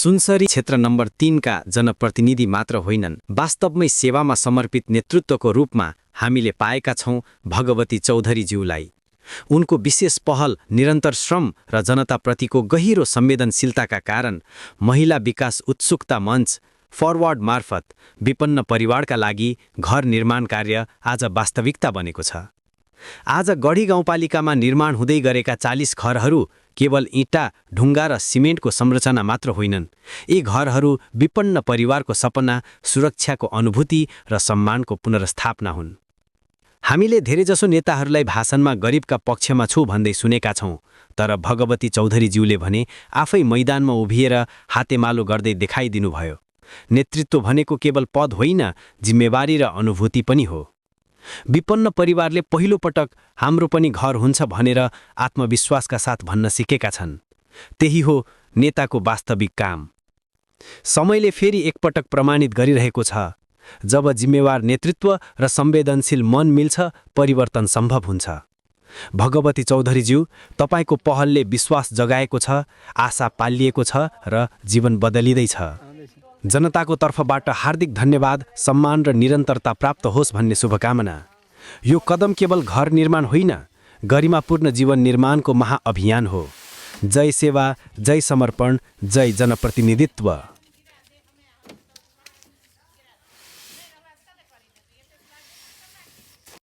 सुनसरी क्षेत्र नम्बर 3 का जनप्रतिनिधि मात्र होइनन्, वास्तवमै सेवामा समर्पित नेतृत्वको रूपमा हामीले पाएका छौं भगवती चौधरीज्यूलाई। उनको विशेष पहल, निरन्तर श्रम र जनताप्रतिको गहिरो संवेदनशीलताका कारण महिला विकास उत्सुकता मञ्च फरवर्ड मार्फत विपन्न परिवारका लागि घर निर्माण कार्य आज वास्तविकता बनेको छ। आज गढी गाउँपालिकामा निर्माण हुँदै गरेका 40 घरहरू केवल इँटा, ढुङ्गा र सिमेन्टको संरचना मात्र होइनन्। यी घरहरू विपन्न परिवारको सपना, सुरक्षाको अनुभूति र सम्मानको पुनर्स्थापना हुन्। हामीले धेरैजसो नेताहरूलाई भाषणमा गरिबका पक्षमा छु भन्दै सुनेका छौं, तर भगवती चौधरीज्यूले भने आफै मैदानमा उभिएर हातेमालो गर्दै देखाइदिनुभयो। नेतृत्व भनेको केवल पद होइन, जिम्मेवारी र अनुभूति पनि हो। विपन्न परिवारले पहिलो पटक हाम्रो पनि घर हुन्छ भनेर आत्मविश्वासका साथ भन्न सिकेका छन्। त्यही हो नेताको वास्तविक काम। समयले फेरि एकपटक प्रमाणित गरिरहेको छ, जब जिम्मेवार नेतृत्व र संवेदनशील मन मिल्छ, परिवर्तन सम्भव हुन्छ। भगवती चौधरीज्यू, तपाईको पहलले विश्वास जगाएको छ, आशा पालिएको छ र जीवन बदलिँदैछ। जनताको तर्फबाट हार्दिक धन्यवाद, सम्मान र निरन्तरता प्राप्त होस् भन्ने शुभकामना। यो कदम केवल घर निर्माण होइन, गरिमापूर्ण जीवन निर्माणको महाअभियान हो। जय सेवा, जय समर्पण, जय जनप्रतिनिधित्व।